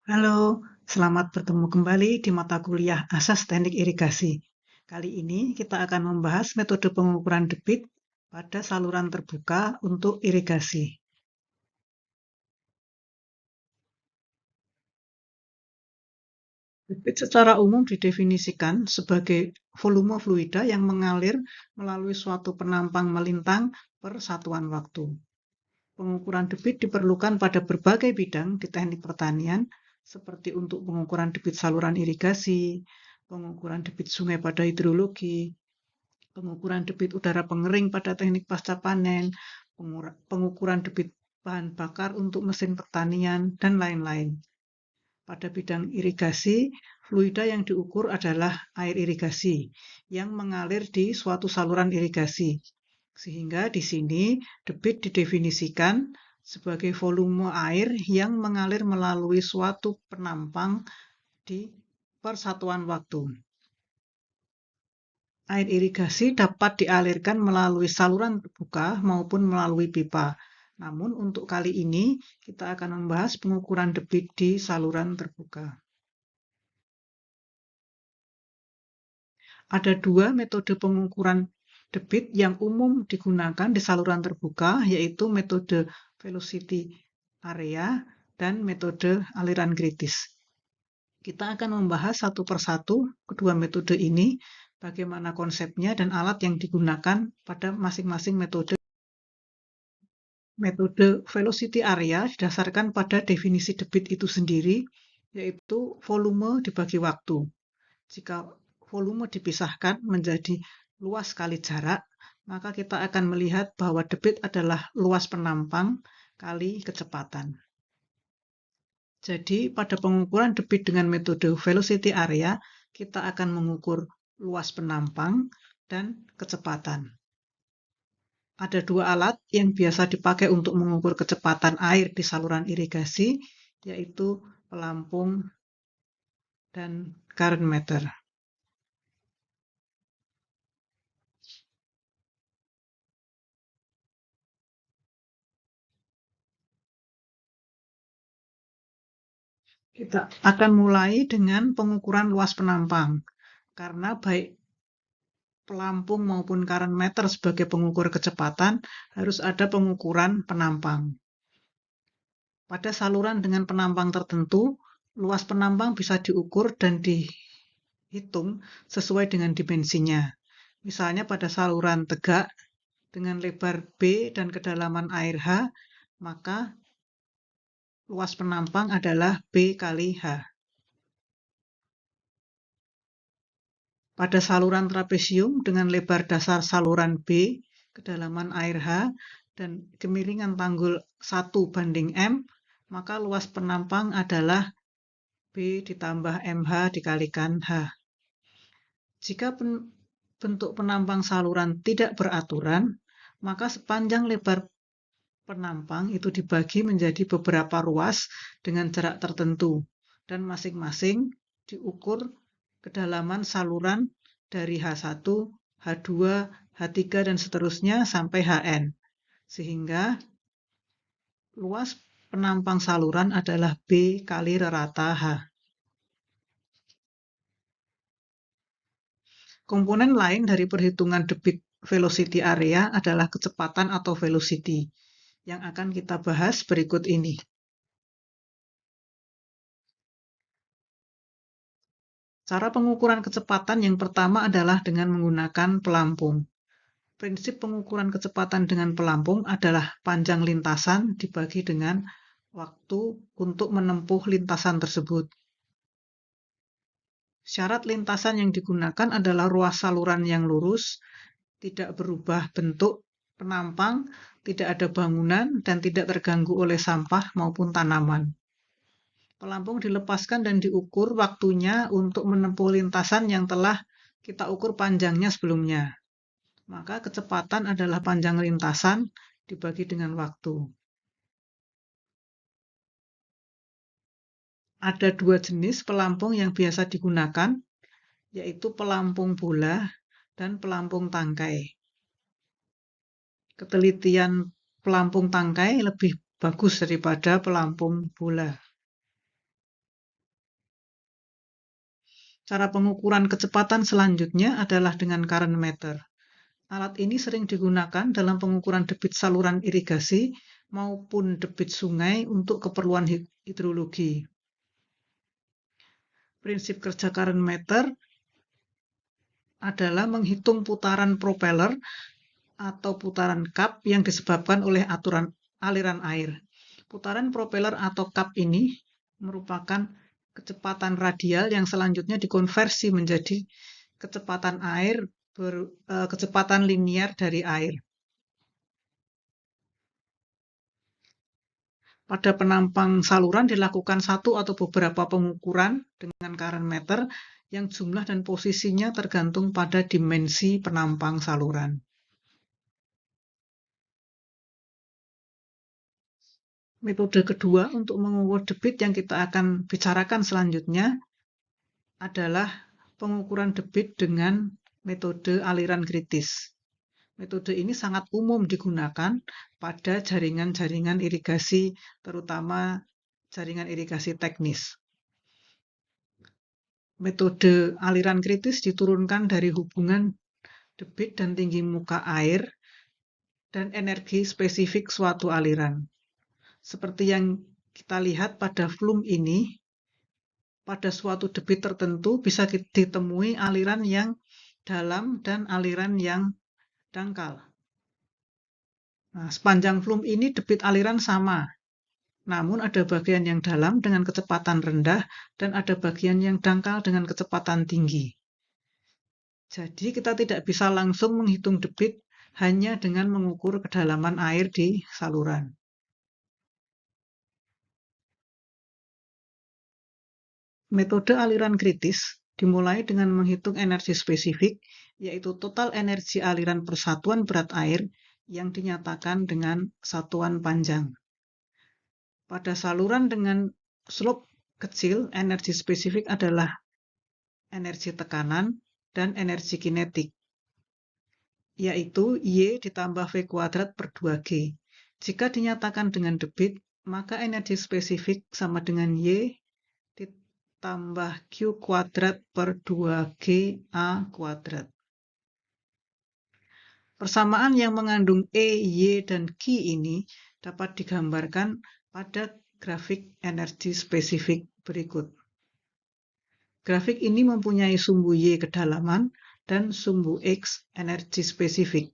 Halo, selamat bertemu kembali di mata kuliah Asas Teknik Irigasi. Kali ini kita akan membahas metode pengukuran debit pada saluran terbuka untuk irigasi. Debit secara umum didefinisikan sebagai volume fluida yang mengalir melalui suatu penampang melintang per satuan waktu. Pengukuran debit diperlukan pada berbagai bidang di teknik pertanian, seperti untuk pengukuran debit saluran irigasi, pengukuran debit sungai pada hidrologi, pengukuran debit udara pengering pada teknik pasca panen, pengukuran debit bahan bakar untuk mesin pertanian, dan lain-lain. Pada bidang irigasi, fluida yang diukur adalah air irigasi yang mengalir di suatu saluran irigasi. Sehingga di sini debit didefinisikan sebagai volume air yang mengalir melalui suatu penampang di persatuan waktu. Air irigasi dapat dialirkan melalui saluran terbuka maupun melalui pipa. Namun untuk kali ini kita akan membahas pengukuran debit di saluran terbuka. Ada dua metode pengukuran debit yang umum digunakan di saluran terbuka, yaitu metode velocity area dan metode aliran kritis. Kita akan membahas satu persatu kedua metode ini, bagaimana konsepnya dan alat yang digunakan pada masing-masing metode. Metode velocity area didasarkan pada definisi debit itu sendiri, yaitu volume dibagi waktu. Jika volume dipisahkan menjadi luas kali jarak, maka kita akan melihat bahwa debit adalah luas penampang kali kecepatan. Jadi, pada pengukuran debit dengan metode velocity area, kita akan mengukur luas penampang dan kecepatan. Ada dua alat yang biasa dipakai untuk mengukur kecepatan air di saluran irigasi, yaitu pelampung dan current meter. Kita akan mulai dengan pengukuran luas penampang, karena baik pelampung maupun current meter sebagai pengukur kecepatan harus ada pengukuran penampang. Pada saluran dengan penampang tertentu, luas penampang bisa diukur dan dihitung sesuai dengan dimensinya. Misalnya pada saluran tegak dengan lebar B dan kedalaman air H, maka luas penampang adalah B kali H. Pada saluran trapesium dengan lebar dasar saluran B, kedalaman air H, dan kemiringan tanggul 1:M, maka luas penampang adalah B ditambah MH dikalikan H. Jika bentuk penampang saluran tidak beraturan, maka sepanjang lebar penampang itu dibagi menjadi beberapa ruas dengan jarak tertentu, dan masing-masing diukur kedalaman saluran dari H1, H2, H3, dan seterusnya sampai HN. Sehingga luas penampang saluran adalah B kali rata H. Komponen lain dari perhitungan debit velocity area adalah kecepatan atau velocity, yang akan kita bahas berikut ini. Cara pengukuran kecepatan yang pertama adalah dengan menggunakan pelampung. Prinsip pengukuran kecepatan dengan pelampung adalah panjang lintasan dibagi dengan waktu untuk menempuh lintasan tersebut. Syarat lintasan yang digunakan adalah ruas saluran yang lurus, tidak berubah bentuk penampang, tidak ada bangunan, dan tidak terganggu oleh sampah maupun tanaman. Pelampung dilepaskan dan diukur waktunya untuk menempuh lintasan yang telah kita ukur panjangnya sebelumnya. Maka kecepatan adalah panjang lintasan dibagi dengan waktu. Ada dua jenis pelampung yang biasa digunakan, yaitu pelampung bola dan pelampung tangkai. Ketelitian pelampung tangkai lebih bagus daripada pelampung bola. Cara pengukuran kecepatan selanjutnya adalah dengan current meter. Alat ini sering digunakan dalam pengukuran debit saluran irigasi maupun debit sungai untuk keperluan hidrologi. Prinsip kerja current meter adalah menghitung putaran propeller atau putaran kap yang disebabkan oleh aliran air. Putaran propeller atau kap ini merupakan kecepatan radial yang selanjutnya dikonversi menjadi kecepatan kecepatan linier dari air. Pada penampang saluran dilakukan satu atau beberapa pengukuran dengan current meter yang jumlah dan posisinya tergantung pada dimensi penampang saluran. Metode kedua untuk mengukur debit yang kita akan bicarakan selanjutnya adalah pengukuran debit dengan metode aliran kritis. Metode ini sangat umum digunakan pada jaringan-jaringan irigasi, terutama jaringan irigasi teknis. Metode aliran kritis diturunkan dari hubungan debit dan tinggi muka air dan energi spesifik suatu aliran. Seperti yang kita lihat pada flume ini, pada suatu debit tertentu bisa ditemui aliran yang dalam dan aliran yang dangkal. Nah, sepanjang flume ini debit aliran sama, namun ada bagian yang dalam dengan kecepatan rendah dan ada bagian yang dangkal dengan kecepatan tinggi. Jadi kita tidak bisa langsung menghitung debit hanya dengan mengukur kedalaman air di saluran. Metode aliran kritis dimulai dengan menghitung energi spesifik, yaitu total energi aliran per satuan berat air yang dinyatakan dengan satuan panjang. Pada saluran dengan slope kecil, energi spesifik adalah energi tekanan dan energi kinetik, yaitu Y ditambah V kuadrat per 2G. Jika dinyatakan dengan debit, maka energi spesifik sama dengan Y ditambah Q kuadrat per 2G A kuadrat. Persamaan yang mengandung E, Y, dan Q ini dapat digambarkan pada grafik energi spesifik berikut. Grafik ini mempunyai sumbu Y kedalaman dan sumbu X energi spesifik.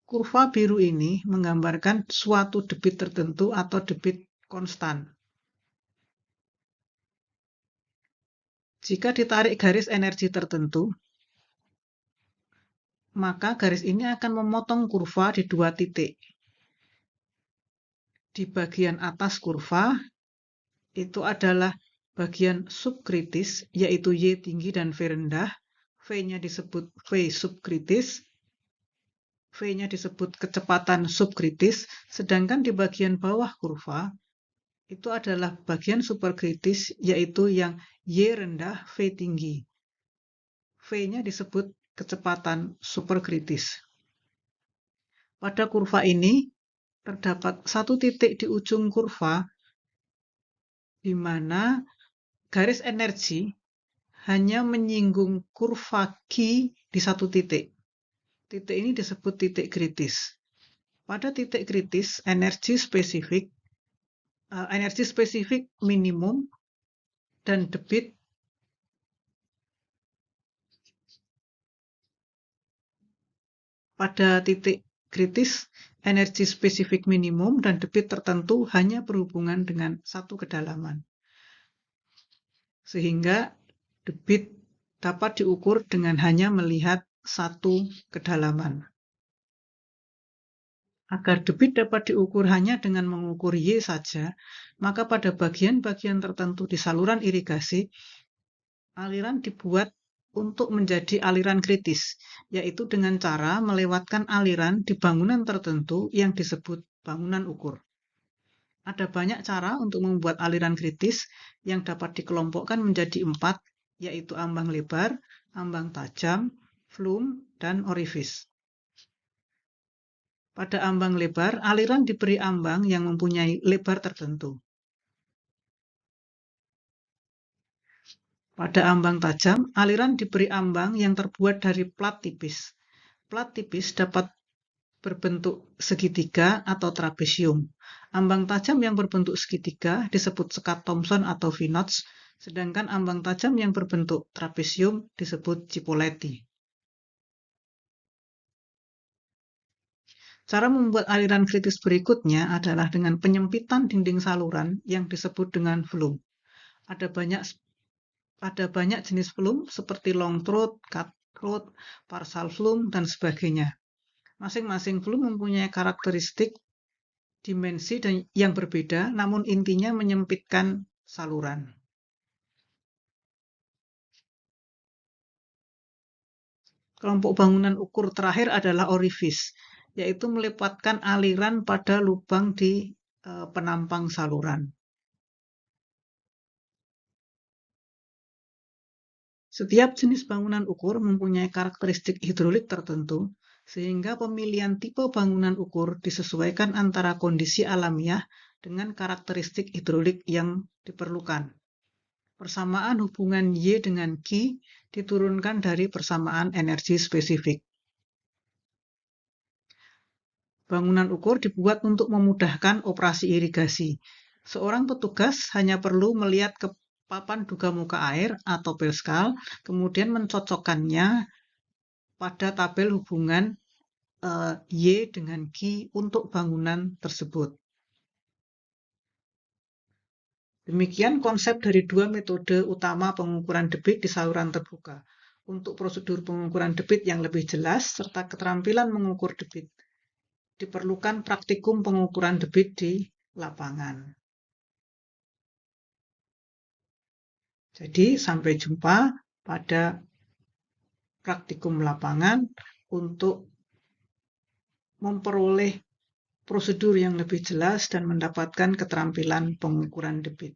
Kurva biru ini menggambarkan suatu debit tertentu atau debit konstan. Jika ditarik garis energi tertentu, maka garis ini akan memotong kurva di 2 titik. Di bagian atas kurva, itu adalah bagian subkritis, yaitu Y tinggi dan V rendah. V-nya disebut V subkritis. V-nya disebut kecepatan subkritis, sedangkan di bagian bawah kurva, itu adalah bagian superkritis, yaitu yang Y rendah, V tinggi. V-nya disebut kecepatan superkritis. Pada kurva ini, terdapat satu titik di ujung kurva, di mana garis energi hanya menyinggung kurva Q di satu titik. Titik ini disebut titik kritis. Pada titik kritis, energi spesifik minimum dan debit pada titik kritis, energi spesifik minimum dan debit tertentu hanya berhubungan dengan satu kedalaman. Sehingga debit dapat diukur dengan hanya melihat satu kedalaman. Agar debit dapat diukur hanya dengan mengukur Y saja, maka pada bagian-bagian tertentu di saluran irigasi, aliran dibuat untuk menjadi aliran kritis, yaitu dengan cara melewatkan aliran di bangunan tertentu yang disebut bangunan ukur. Ada banyak cara untuk membuat aliran kritis yang dapat dikelompokkan menjadi 4, yaitu ambang lebar, ambang tajam, flume, dan orifice. Pada ambang lebar, aliran diberi ambang yang mempunyai lebar tertentu. Pada ambang tajam, aliran diberi ambang yang terbuat dari plat tipis. Plat tipis dapat berbentuk segitiga atau trapesium. Ambang tajam yang berbentuk segitiga disebut sekat Thomson atau V-notch, sedangkan ambang tajam yang berbentuk trapesium disebut Cipolleti. Cara membuat aliran kritis berikutnya adalah dengan penyempitan dinding saluran yang disebut dengan flume. Ada banyak jenis flume seperti long throat, cut throat, partial flume, dan sebagainya. Masing-masing flume mempunyai karakteristik dimensi yang berbeda, namun intinya menyempitkan saluran. Kelompok bangunan ukur terakhir adalah orifice, yaitu melipatkan aliran pada lubang di penampang saluran. Setiap jenis bangunan ukur mempunyai karakteristik hidrolik tertentu, sehingga pemilihan tipe bangunan ukur disesuaikan antara kondisi alamiah dengan karakteristik hidrolik yang diperlukan. Persamaan hubungan Y dengan Q diturunkan dari persamaan energi spesifik. Bangunan ukur dibuat untuk memudahkan operasi irigasi. Seorang petugas hanya perlu melihat ke papan duga muka air atau pelskal, kemudian mencocokkannya pada tabel hubungan Y dengan Q untuk bangunan tersebut. Demikian konsep dari dua metode utama pengukuran debit di saluran terbuka. Untuk prosedur pengukuran debit yang lebih jelas serta keterampilan mengukur debit, diperlukan praktikum pengukuran debit di lapangan. Jadi sampai jumpa pada praktikum lapangan untuk memperoleh prosedur yang lebih jelas dan mendapatkan keterampilan pengukuran debit.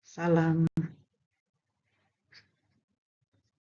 Salam.